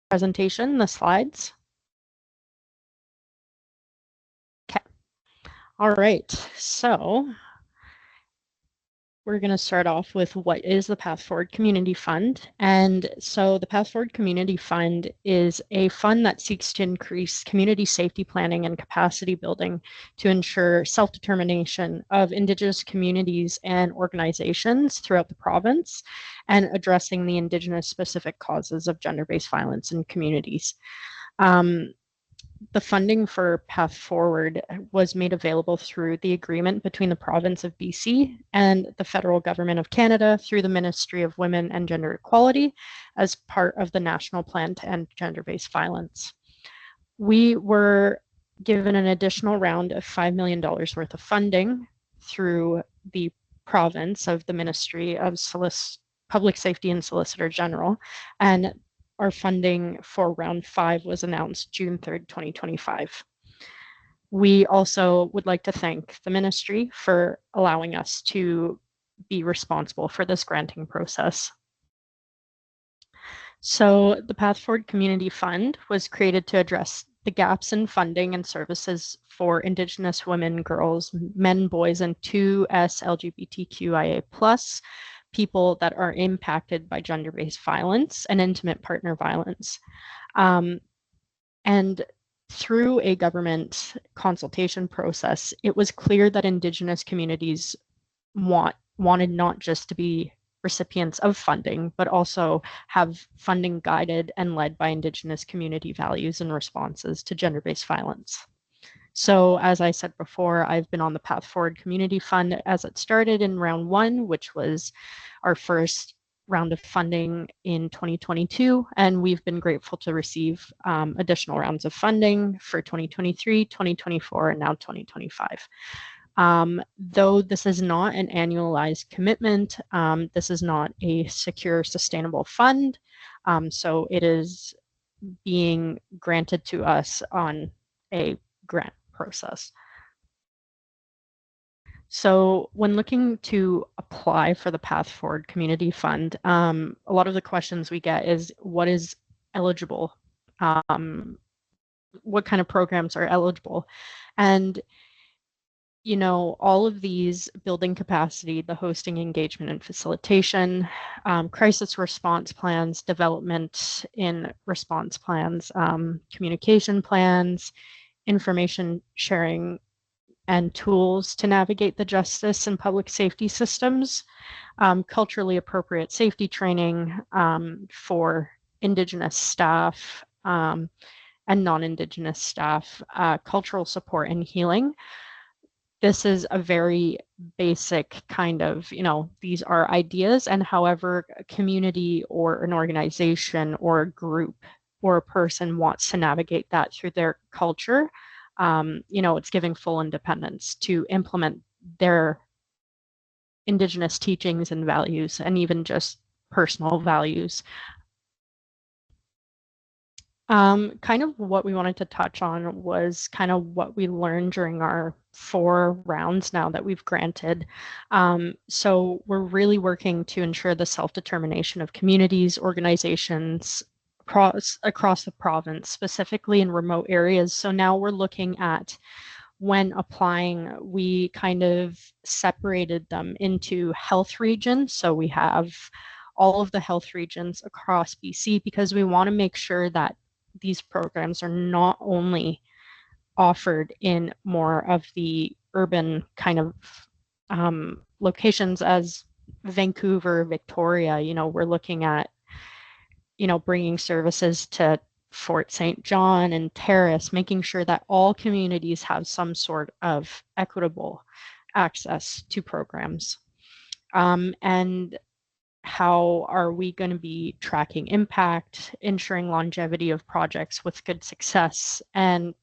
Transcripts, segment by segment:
presentation, the slides. Okay. All right. So we're going to start off with what is the Path Forward Community Fund. And so the Path Forward Community Fund is a fund that seeks to increase community safety planning and capacity building to ensure self-determination of Indigenous communities and organizations throughout the province and addressing the Indigenous specific causes of gender-based violence in communities. The funding for Path Forward was made available through the agreement between the province of BC and the federal government of Canada through the Ministry of Women and Gender Equality as part of the National Plan to End Gender-Based Violence. We were given an additional round of $5 million worth of funding through the province of the Ministry of Public Safety and Solicitor General, and our funding for round 5 was announced June 3rd, 2025. We also would like to thank the ministry for allowing us to be responsible for this granting process. So the Path Forward Community Fund was created to address the gaps in funding and services for Indigenous women, girls, men, boys, and 2S LGBTQIA+ people that are impacted by gender-based violence and intimate partner violence. And through a government consultation process, it was clear that Indigenous communities wanted not just to be recipients of funding, but also have funding guided and led by Indigenous community values and responses to gender-based violence. So as I said before, I've been on the Path Forward Community Fund as it started in round 1, which was our first round of funding in 2022, and we've been grateful to receive additional rounds of funding for 2023, 2024, and now 2025. Though this is not an annualized commitment, this is not a secure, sustainable fund, so it is being granted to us on a grant process. So when looking to apply for the Path Forward Community Fund, a lot of the questions we get is what is eligible? What kind of programs are eligible? And you know, all of these building capacity, the hosting, engagement, and facilitation, crisis response plans, development in response plans, communication plans, information sharing and tools to navigate the justice and public safety systems, culturally appropriate safety training for Indigenous staff and non-Indigenous staff, cultural support and healing. This is a very basic kind of, you know, these are ideas, and however a community or an organization or a group or a person wants to navigate that through their culture, you know, it's giving full independence to implement their Indigenous teachings and values, and even just personal values. Kind of what we wanted to touch on was kind of what we learned during our 4 rounds now that we've granted. So we're really working to ensure the self-determination of communities, organizations across the province, specifically in remote areas. So now we're looking at when applying, we kind of separated them into health regions. So we have all of the health regions across BC because we want to make sure that these programs are not only offered in more of the urban kind of locations as Vancouver, Victoria. You know, we're looking at, you know, bringing services to Fort St. John and Terrace, making sure that all communities have some sort of equitable access to programs. And how are we going to be tracking impact, ensuring longevity of projects with good success, and,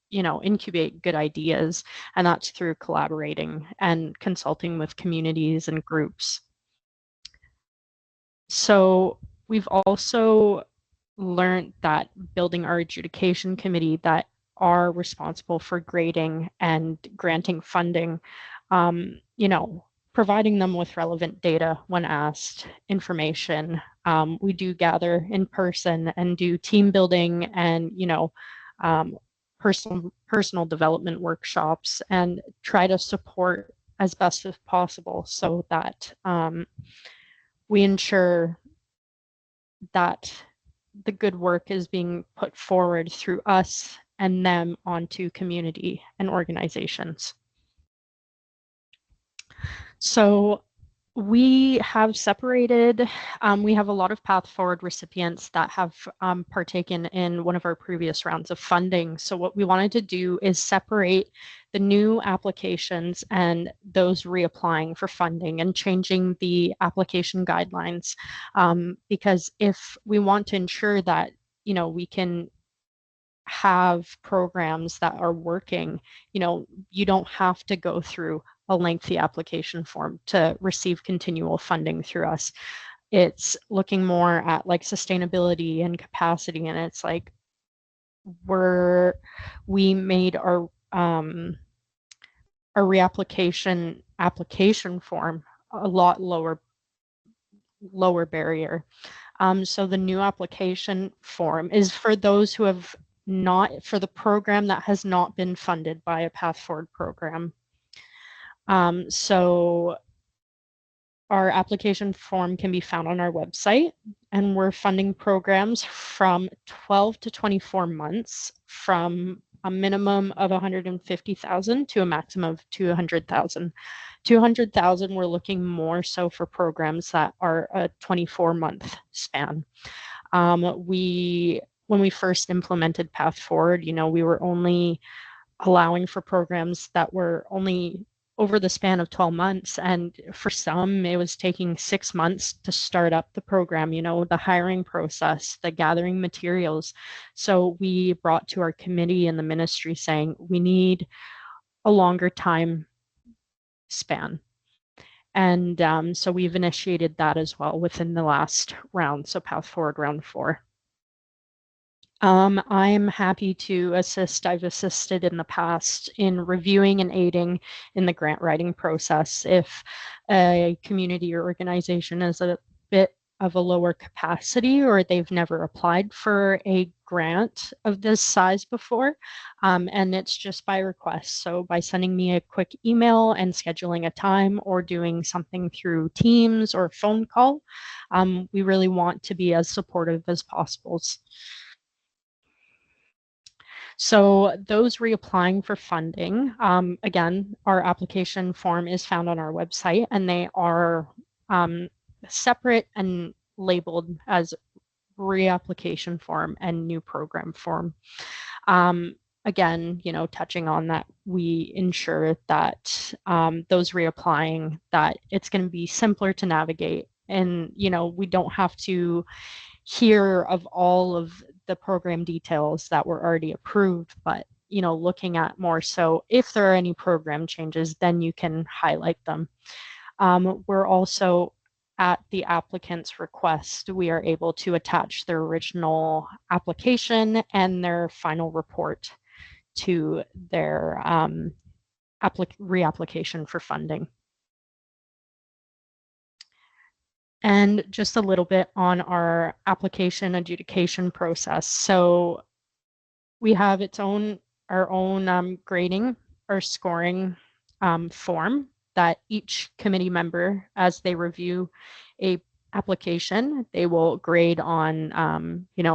you know, incubate good ideas, and that's through collaborating and consulting with communities and groups. So we've also learned that building our adjudication committee that are responsible for grading and granting funding, you know, providing them with relevant data when asked, information, we do gather in person and do team building and, um, personal development workshops and try to support as best as possible so that we ensure that the good work is being put forward through us and them onto community and organizations. So we have separated, we have a lot of Path Forward recipients that have partaken in one of our previous rounds of funding. So what we wanted to do is separate the new applications and those reapplying for funding and changing the application guidelines. Because if we want to ensure that, we can have programs that are working, you don't have to go through a lengthy application form to receive continual funding through us. It's looking more at like sustainability and capacity, and it's like we made our application form a lot lower barrier. So the new application form is for those who have not, for the program that has not been funded by a Path Forward program. So our application form can be found on our website, and we're funding programs from 12 to 24 months from a minimum of 150,000 to a maximum of 200,000. 200,000, we're looking more so for programs that are a 24-month span. When we first implemented Path Forward, we were only allowing for programs that were only over the span of 12 months. And for some, it was taking 6 months to start up the program, the hiring process, the gathering materials. So we brought to our committee and the ministry saying, we need a longer time span. And so we've initiated that as well within the last round, so Path Forward round 4. I'm happy to assist. I've assisted in the past in reviewing and aiding in the grant writing process. If a community or organization is a bit of a lower capacity or they've never applied for a grant of this size before, and it's just by request. So by sending me a quick email and scheduling a time or doing something through Teams or phone call, we really want to be as supportive as possible. So those reapplying for funding, again, our application form is found on our website, and they are separate and labeled as reapplication form and new program form. Again, touching on that, we ensure that those reapplying, that it's going to be simpler to navigate, and we don't have to hear of all of the program details that were already approved, but looking at more so if there are any program changes, then you can highlight them. We're also at the applicant's request, we are able to attach their original application and their final report to their reapplication for funding. And just a little bit on our application adjudication process. So we have our own grading or scoring form that each committee member, as they review a application, they will grade on,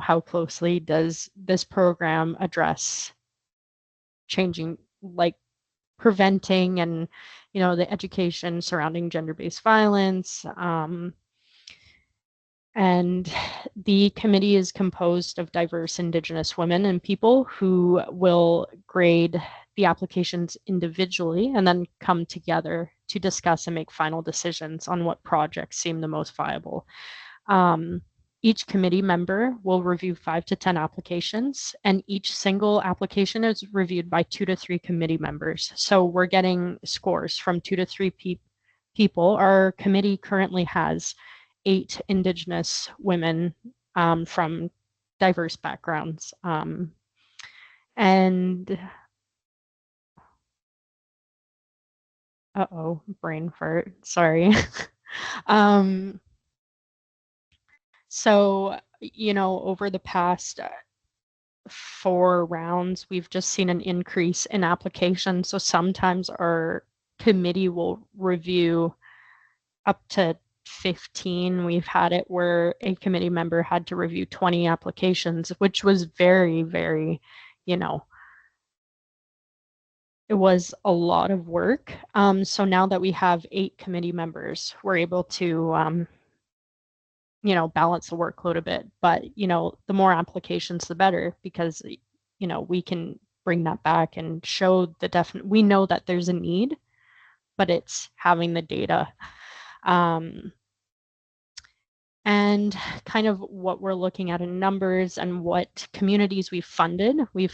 how closely does this program address changing, like preventing and, the education surrounding gender-based violence. And the committee is composed of diverse Indigenous women and people who will grade the applications individually and then come together to discuss and make final decisions on what projects seem the most viable. Each committee member will review 5 to 10 applications, and each single application is reviewed by 2 to 3 committee members. So we're getting scores from 2 to 3 people. Our committee currently has 8 Indigenous women from diverse backgrounds. And brain fart, sorry. So, over the past 4 rounds, we've just seen an increase in applications. So sometimes our committee will review up to 15. We've had it where a committee member had to review 20 applications, which was very, very, you know, it was a lot of work. So now that we have 8 committee members, we're able to, balance the workload a bit. But, the more applications, the better, because, we can bring that back and show we know that there's a need, but it's having the data. And kind of what we're looking at in numbers and what communities we've funded. We've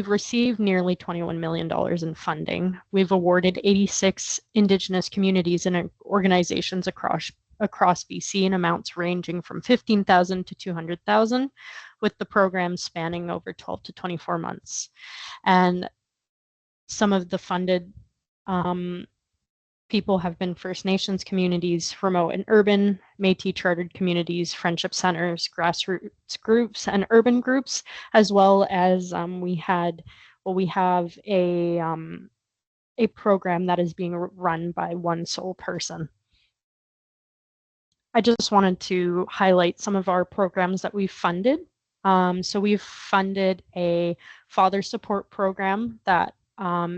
received nearly $21 million in funding. We've awarded 86 Indigenous communities and organizations across BC in amounts ranging from 15,000 to 200,000, with the program spanning over 12 to 24 months. And some of the funded people have been First Nations communities, remote and urban, Métis chartered communities, friendship centers, grassroots groups, and urban groups, as well as we have a program that is being run by one sole person. I just wanted to highlight some of our programs that we've funded. So we've funded a father support program that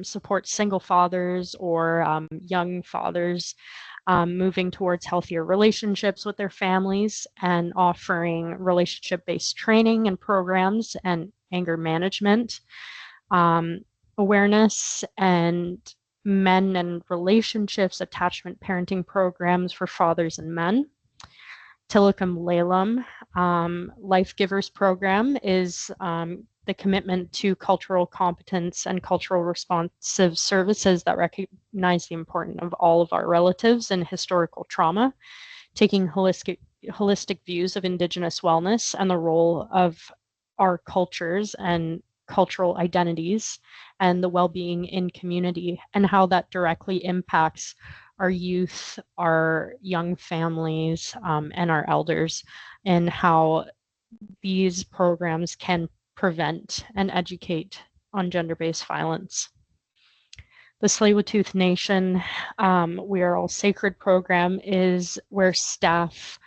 supports single fathers or young fathers moving towards healthier relationships with their families, and offering relationship-based training and programs and anger management, awareness, and men and relationships attachment parenting programs for fathers and men. Tillicum Lalum Life Givers program is the commitment to cultural competence and cultural responsive services that recognize the importance of all of our relatives and historical trauma, taking holistic views of Indigenous wellness and the role of our cultures and cultural identities and the well-being in community, and how that directly impacts our youth, our young families, and our elders, and how these programs can prevent and educate on gender-based violence. The Tsleil-Waututh Nation We Are All Sacred program is where staff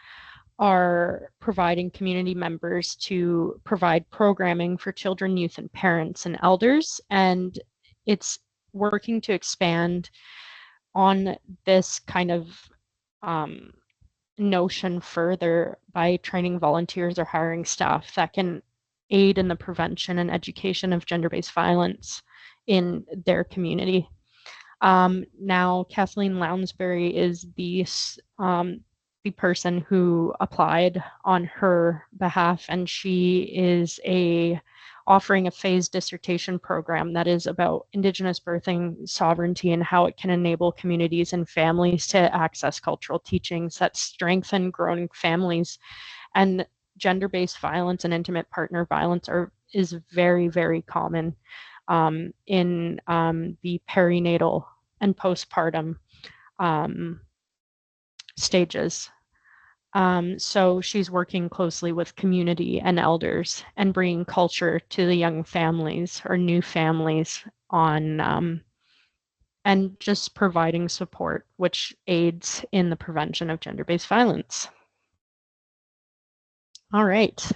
are providing community members to provide programming for children, youth, and parents and elders. And it's working to expand on this kind of notion further by training volunteers or hiring staff that can aid in the prevention and education of gender-based violence in their community. Now, Kathleen Lounsbury is the person who applied on her behalf, and she is offering a phased dissertation program that is about Indigenous birthing sovereignty and how it can enable communities and families to access cultural teachings that strengthen growing families. And gender-based violence and intimate partner violence is very, very common in the perinatal and postpartum stages. So she's working closely with community and elders and bringing culture to the young families or new families and just providing support, which aids in the prevention of gender-based violence. All right.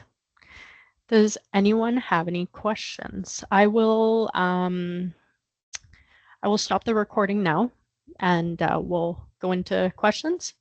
Does anyone have any questions? I will stop the recording now, and we'll go into questions.